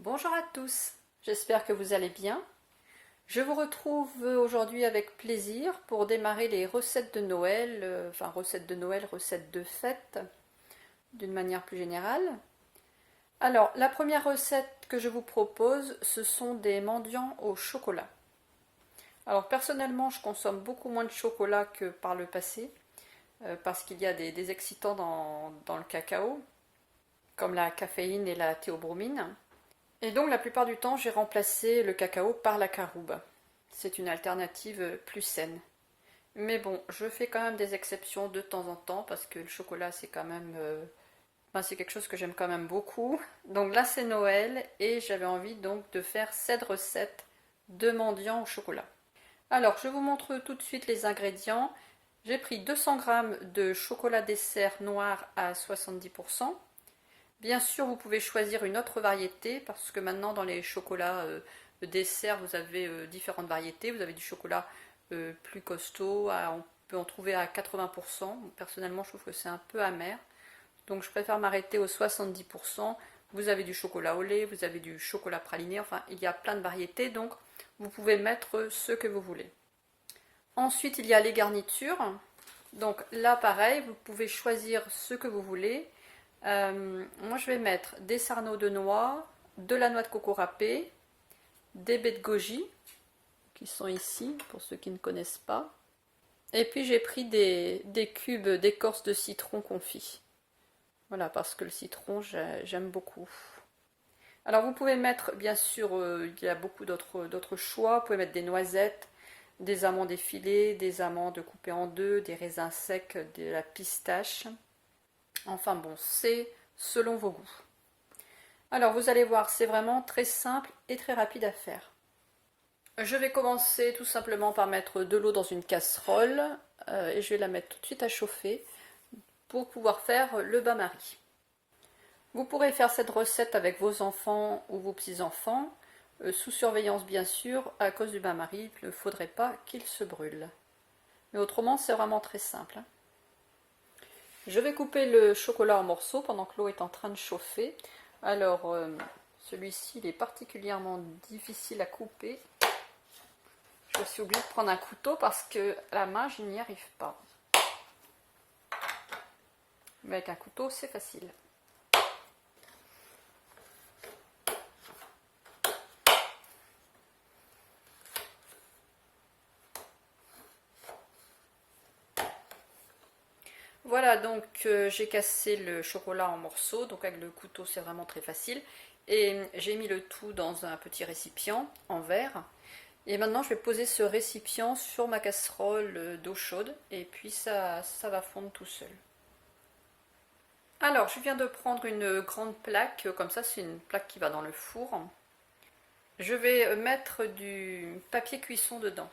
Bonjour à tous, j'espère que vous allez bien. Je vous retrouve aujourd'hui avec plaisir pour démarrer les recettes de Noël, recettes de Noël, recettes de fête, d'une manière plus générale. Alors, la première recette que je vous propose, ce sont des mendiants au chocolat. Alors, personnellement, je consomme beaucoup moins de chocolat que par le passé, parce qu'il y a des excitants dans le cacao, comme la caféine et la théobromine. Et donc la plupart du temps, j'ai remplacé le cacao par la caroube. C'est une alternative plus saine. Mais bon, je fais quand même des exceptions de temps en temps parce que le chocolat, c'est quand même... c'est quelque chose que j'aime quand même beaucoup. Donc là, c'est Noël et j'avais envie donc de faire cette recette de mendiant au chocolat. Alors, je vous montre tout de suite les ingrédients. J'ai pris 200 g de chocolat dessert noir à 70%. Bien sûr, vous pouvez choisir une autre variété parce que maintenant dans les chocolats dessert, vous avez différentes variétés. Vous avez du chocolat plus costaud, on peut en trouver à 80%. Personnellement, je trouve que c'est un peu amer. Donc je préfère m'arrêter aux 70%. Vous avez du chocolat au lait, vous avez du chocolat praliné, enfin il y a plein de variétés, donc vous pouvez mettre ce que vous voulez. Ensuite, il y a les garnitures. Donc là, pareil, vous pouvez choisir ce que vous voulez. Moi je vais mettre des sarneaux de noix, de la noix de coco râpée, des baies de goji qui sont ici pour ceux qui ne connaissent pas, et puis j'ai pris des cubes d'écorce de citron confit. Voilà, parce que le citron j'aime beaucoup. Alors vous pouvez mettre, bien sûr, il y a beaucoup d'autres choix, vous pouvez mettre des noisettes, des amandes effilées, des amandes coupées en deux, des raisins secs, de la pistache. Enfin bon, c'est selon vos goûts. Alors vous allez voir, c'est vraiment très simple et très rapide à faire. Je vais commencer tout simplement par mettre de l'eau dans une casserole et je vais la mettre tout de suite à chauffer pour pouvoir faire le bain-marie. Vous pourrez faire cette recette avec vos enfants ou vos petits-enfants, sous surveillance bien sûr, à cause du bain-marie, il ne faudrait pas qu'il se brûle. Mais autrement, c'est vraiment très simple. Je vais couper le chocolat en morceaux pendant que l'eau est en train de chauffer. Alors, celui-ci, il est particulièrement difficile à couper. Je suis obligée de prendre un couteau parce que à la main, je n'y arrive pas. Mais avec un couteau, c'est facile. Voilà, donc j'ai cassé le chocolat en morceaux, donc avec le couteau c'est vraiment très facile. Et j'ai mis le tout dans un petit récipient en verre. Et maintenant je vais poser ce récipient sur ma casserole d'eau chaude et puis ça va fondre tout seul. Alors je viens de prendre une grande plaque, comme ça c'est une plaque qui va dans le four. Je vais mettre du papier cuisson dedans.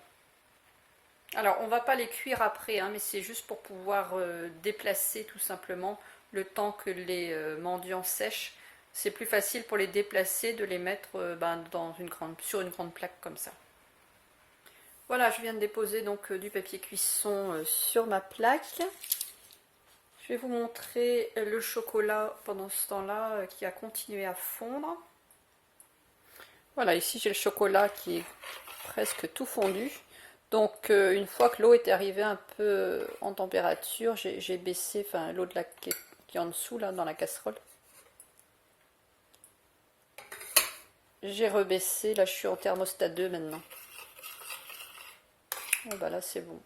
Alors, on ne va pas les cuire après, hein, mais c'est juste pour pouvoir déplacer tout simplement le temps que les mendiants sèchent. C'est plus facile pour les déplacer de les mettre sur une grande plaque comme ça. Voilà, je viens de déposer donc du papier cuisson sur ma plaque. Je vais vous montrer le chocolat pendant ce temps-là qui a continué à fondre. Voilà, ici j'ai le chocolat qui est presque tout fondu. Donc une fois que l'eau est arrivée un peu en température, j'ai baissé l'eau qui est en dessous là dans la casserole. J'ai rebaissé, là je suis en thermostat 2 maintenant. Et bah là c'est bon.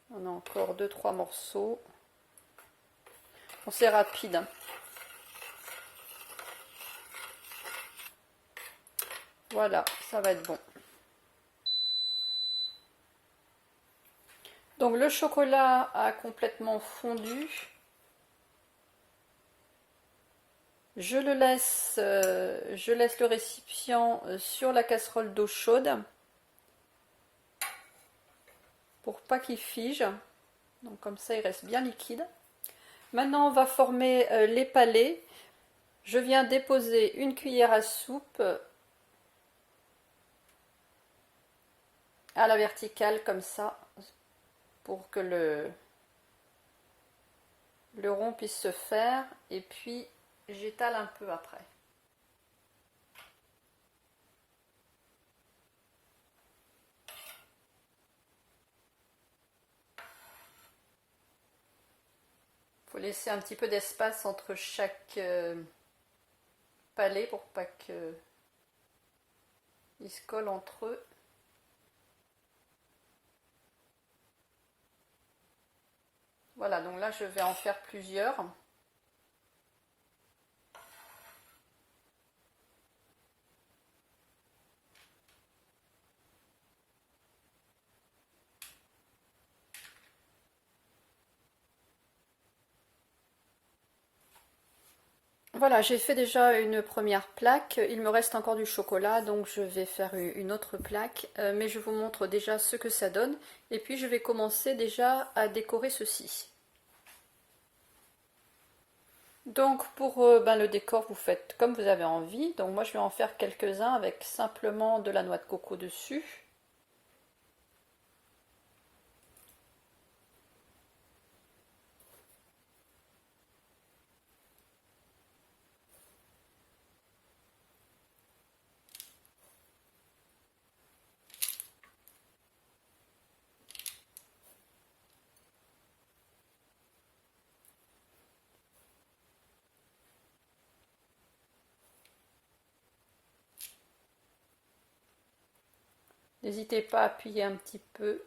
On a encore 2-3 morceaux. Bon, c'est rapide, hein. Voilà, ça va être bon. Donc le chocolat a complètement fondu. Je laisse le récipient sur la casserole d'eau chaude pour pas qu'il fige. Donc comme ça il reste bien liquide. Maintenant on va former les palets. Je viens déposer une cuillère à soupe à la verticale comme ça pour que le rond puisse se faire, et puis j'étale un peu après. faut laisser un petit peu d'espace entre chaque palais pour pas qu'ils se collent entre eux. Voilà, donc là je vais en faire plusieurs. Voilà, j'ai fait déjà une première plaque. Il me reste encore du chocolat, donc je vais faire une autre plaque. Mais je vous montre déjà ce que ça donne. Et puis je vais commencer déjà à décorer ceci. Donc pour le décor, vous faites comme vous avez envie. Donc moi je vais en faire quelques-uns avec simplement de la noix de coco dessus. N'hésitez pas à appuyer un petit peu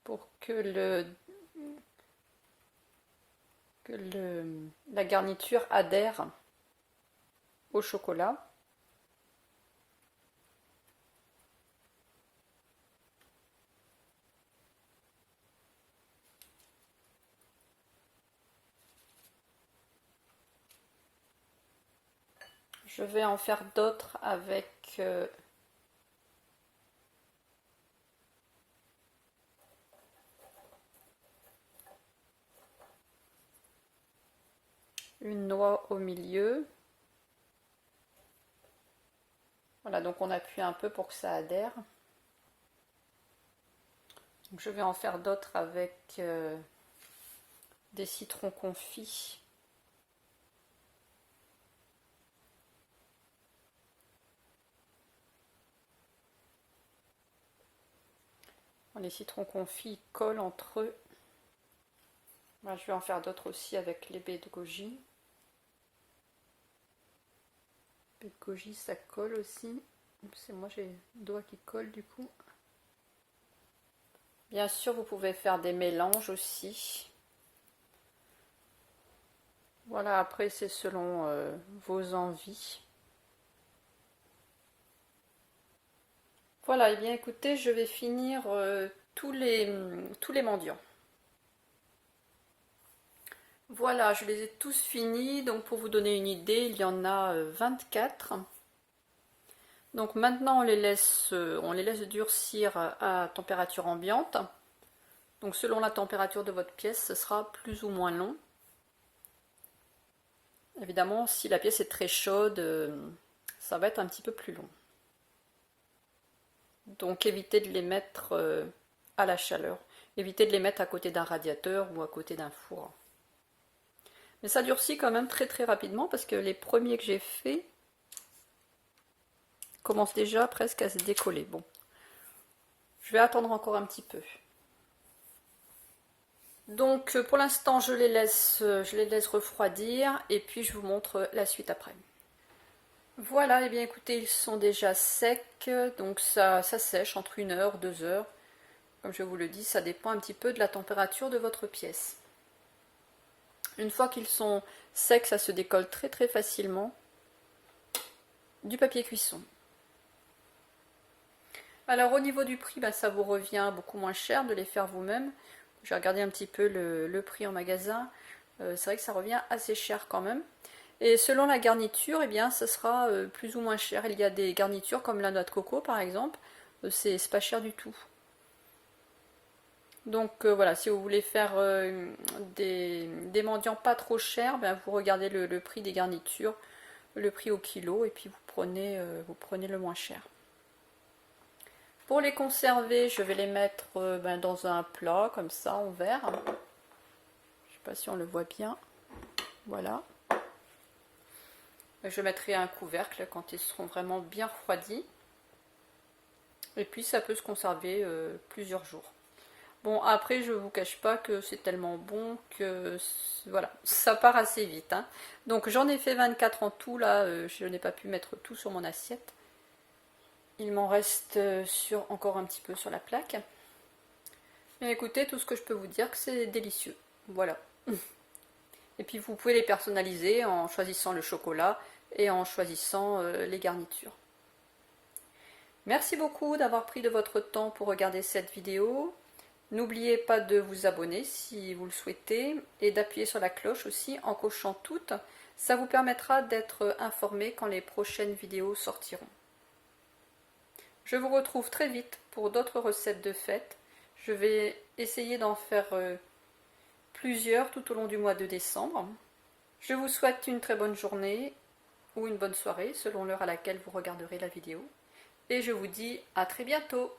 pour que la garniture adhère au chocolat. Je vais en faire d'autres avec une noix au milieu. Voilà, donc on appuie un peu pour que ça adhère. Donc je vais en faire d'autres avec des citrons confits. Les citrons confits collent entre eux. Moi, je vais en faire d'autres aussi avec les baies de goji. Baies de goji, ça colle aussi. C'est moi, j'ai le doigt qui colle du coup. Bien sûr, vous pouvez faire des mélanges aussi. Voilà, après c'est selon vos envies. Voilà, et bien écoutez, je vais finir tous les mendiants. Voilà, je les ai tous finis. Donc pour vous donner une idée, il y en a 24. Donc maintenant on les laisse durcir à température ambiante. Donc selon la température de votre pièce, ce sera plus ou moins long. Évidemment, si la pièce est très chaude, ça va être un petit peu plus long. Donc évitez de les mettre à la chaleur. Évitez de les mettre à côté d'un radiateur ou à côté d'un four. Mais ça durcit quand même très très rapidement parce que les premiers que j'ai faits commencent déjà presque à se décoller. Bon, je vais attendre encore un petit peu. Donc pour l'instant je les laisse refroidir et puis je vous montre la suite après. Voilà, et bien écoutez, ils sont déjà secs, donc ça sèche entre 1 heure, 2 heures. Comme je vous le dis, ça dépend un petit peu de la température de votre pièce. Une fois qu'ils sont secs, ça se décolle très très facilement du papier cuisson. Alors au niveau du prix, ça vous revient beaucoup moins cher de les faire vous-même. J'ai regardé un petit peu le prix en magasin. C'est vrai que ça revient assez cher quand même. Et selon la garniture, eh bien, ça sera plus ou moins cher. Il y a des garnitures comme la noix de coco par exemple. C'est pas cher du tout. Donc voilà, si vous voulez faire des mendiants pas trop chers, vous regardez le prix des garnitures, le prix au kilo, et puis vous prenez le moins cher. Pour les conserver, je vais les mettre dans un plat comme ça en verre. Je ne sais pas si on le voit bien. Voilà. Je mettrai un couvercle quand ils seront vraiment bien refroidis. Et puis ça peut se conserver plusieurs jours. Bon, après, je vous cache pas que c'est tellement bon que voilà, ça part assez vite, hein. Donc j'en ai fait 24 en tout, là, je n'ai pas pu mettre tout sur mon assiette. Il m'en reste encore un petit peu sur la plaque. Mais écoutez, tout ce que je peux vous dire, que c'est délicieux. Voilà. Et puis vous pouvez les personnaliser en choisissant le chocolat et en choisissant les garnitures. Merci beaucoup d'avoir pris de votre temps pour regarder cette vidéo. N'oubliez pas de vous abonner si vous le souhaitez et d'appuyer sur la cloche aussi en cochant toutes. Ça vous permettra d'être informé quand les prochaines vidéos sortiront. Je vous retrouve très vite pour d'autres recettes de fête. Je vais essayer d'en faire plusieurs tout au long du mois de décembre. Je vous souhaite une très bonne journée ou une bonne soirée selon l'heure à laquelle vous regarderez la vidéo. Et je vous dis à très bientôt.